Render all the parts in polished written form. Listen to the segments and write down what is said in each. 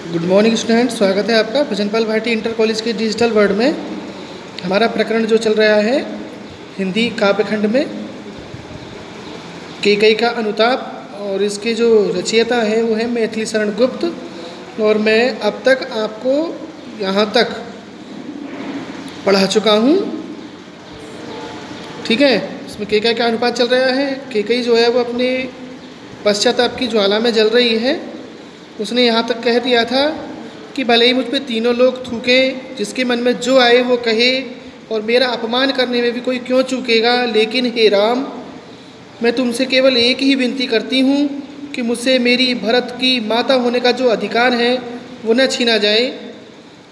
Good morning student, स्वागत है आपका भजनपाल भाटी इंटर कॉलेज के डिजिटल वर्ल्ड में। हमारा प्रकरण जो चल रहा है हिंदी काव्यखंड में कैकेयी का अनुताप, और इसके जो रचयिता है वो है मैथिली शरण गुप्त। और मैं अब तक आपको यहाँ तक पढ़ा चुका हूँ, ठीक है। इसमें कैकेयी का अनुपात चल रहा है। कैकेयी जो है वो अपने पश्चाताप की ज्वाला में जल रही है। उसने यहाँ तक कह दिया था कि भले ही मुझ पे तीनों लोग थूकें, जिसके मन में जो आए वो कहे, और मेरा अपमान करने में भी कोई क्यों चूकेगा, लेकिन हे राम, मैं तुमसे केवल एक ही विनती करती हूँ कि मुझसे मेरी भरत की माता होने का जो अधिकार है वो न छीना जाए।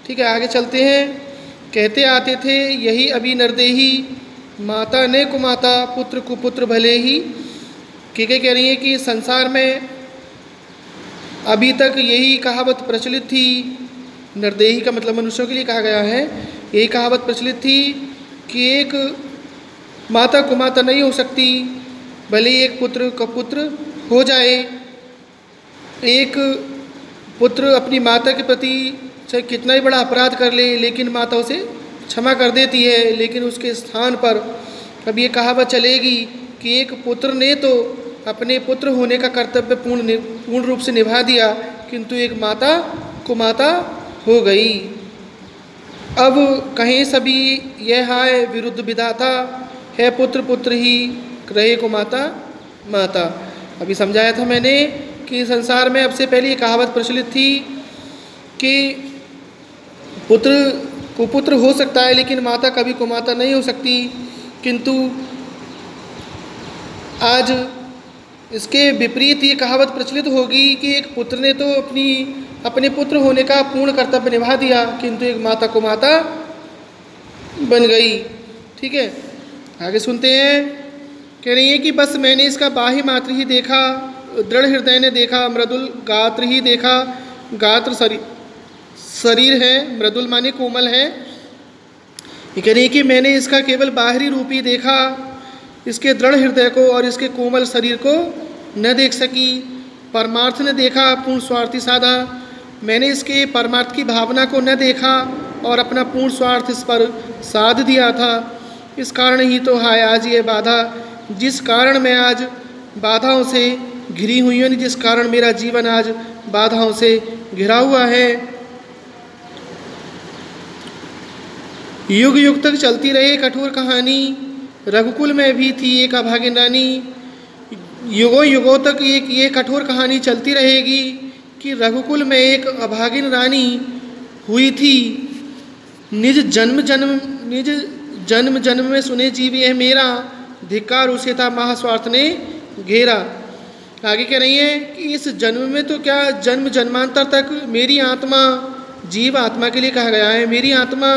ठीक है, आगे चलते हैं। कहते आते थे यही अभी नरदेही, माता ने कुमाता पुत्र कुपुत्र भले ही। कैकेयी कह रही है कि संसार में अभी तक यही कहावत प्रचलित थी, नरदेही का मतलब मनुष्यों के लिए कहा गया है, यही कहावत प्रचलित थी कि एक माता कुमाता नहीं हो सकती, भले ही एक पुत्र कपुत्र हो जाए। एक पुत्र अपनी माता के प्रति चाहे कितना ही बड़ा अपराध कर ले, लेकिन माता उसे क्षमा कर देती है। लेकिन उसके स्थान पर अब ये कहावत चलेगी कि एक पुत्र ने तो अपने पुत्र होने का कर्तव्य पूर्ण रूप से निभा दिया, किंतु एक माता कुमाता हो गई। अब कहें सभी यह हाय विरुद्ध विधाता, है पुत्र पुत्र ही रहे कुमाता माता। अभी समझाया था मैंने कि संसार में अब से पहले ये कहावत प्रचलित थी कि पुत्र कुपुत्र हो सकता है, लेकिन माता कभी कुमाता नहीं हो सकती। किंतु आज इसके विपरीत ये कहावत प्रचलित होगी कि एक पुत्र ने तो अपने पुत्र होने का पूर्ण कर्तव्य निभा दिया, किंतु एक माता को माता बन गई। ठीक है, आगे सुनते हैं। कह रही है कि बस मैंने इसका बाह्य मात्र ही देखा, दृढ़ हृदय ने देखा, मृदुल गात्र ही देखा। गात्र शरीर है, मृदुल माने कोमल है। ये कह रही है कि मैंने इसका केवल बाहरी रूप ही देखा, इसके दृढ़ हृदय को और इसके कोमल शरीर को न देख सकी। परमार्थ ने देखा, पूर्ण स्वार्थी साधा। मैंने इसके परमार्थ की भावना को न देखा और अपना पूर्ण स्वार्थ इस पर साध दिया था। इस कारण ही तो है आज ये बाधा, जिस कारण मैं आज बाधाओं से घिरी हुई हूँ, जिस कारण मेरा जीवन आज बाधाओं से घिरा हुआ है। युग युग तक चलती रहे कठोर कहानी, रघुकुल में भी थी एक अभागिन रानी। युगों युगों तक ये कठोर कहानी चलती रहेगी कि रघुकुल में एक अभागिन रानी हुई थी। निज जन्म जन्म में सुने जीव यह मेरा, धिक्कार उसे था महास्वार्थ ने घेरा। आगे कह रही है कि इस जन्म में तो क्या, जन्म जन्मांतर तक मेरी आत्मा, जीव आत्मा के लिए कहा गया है, मेरी आत्मा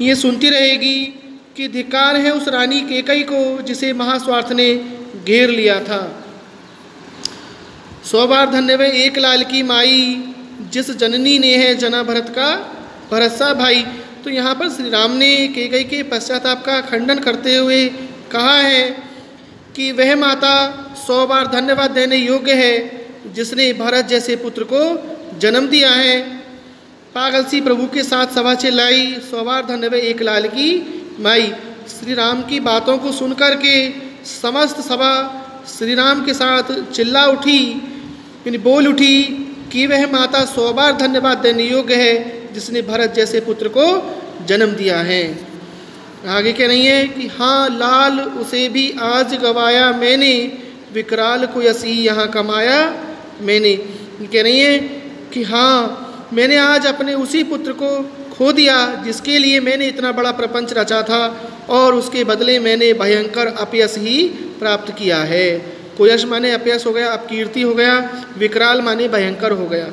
ये सुनती रहेगी कि धिक्कार है उस रानी कैकेयी को जिसे महास्वार्थ ने घेर लिया था। 100 बार धन्य वे एक लाल की माई, जिस जननी ने है जना भरत का भरसा भाई। तो यहाँ पर श्री राम ने कैकेयी के पश्चाताप का खंडन करते हुए कहा है कि वह माता 100 बार धन्यवाद देने योग्य है जिसने भरत जैसे पुत्र को जन्म दिया है। पागल सी प्रभु के साथ सभा चिल्लाई, 100 बार धन्य वे एक लाल की माई। श्री राम की बातों को सुनकर के समस्त सभा श्री राम के साथ चिल्ला उठी, यानी बोल उठी कि वह माता 100 बार धन्यवाद देने योग्य है जिसने भरत जैसे पुत्र को जन्म दिया है। आगे कह रही है कि हाँ लाल उसे भी आज गवाया मैंने, विकराल को यसी यहाँ कमाया मैंने। कह रही है कि हाँ मैंने आज अपने उसी पुत्र को खो दिया जिसके लिए मैंने इतना बड़ा प्रपंच रचा था, और उसके बदले मैंने भयंकर अपयश ही प्राप्त किया है। कुयश माने अपयश हो गया, अपकीर्ति हो गया, विकराल माने भयंकर हो गया।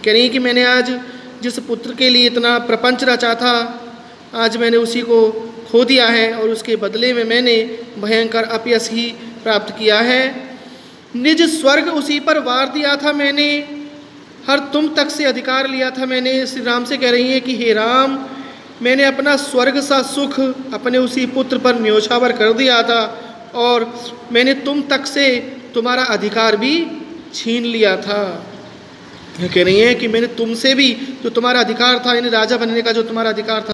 कह रही है कि मैंने आज जिस पुत्र के लिए इतना प्रपंच रचा था, आज मैंने उसी को खो दिया है, और उसके बदले में मैंने भयंकर अपयश ही प्राप्त किया है। निज स्वर्ग उसी पर वार दिया था मैंने, हर तुम तक से अधिकार लिया था मैंने। श्री राम से कह रही है कि हे राम, मैंने अपना स्वर्ग सा सुख अपने उसी पुत्र पर न्योछावर कर दिया था, और मैंने तुम तक से तुम्हारा अधिकार भी छीन लिया था। ये कह रही हैं कि मैंने तुमसे भी जो तुम्हारा अधिकार था, यानी राजा बनने का जो तुम्हारा अधिकार था,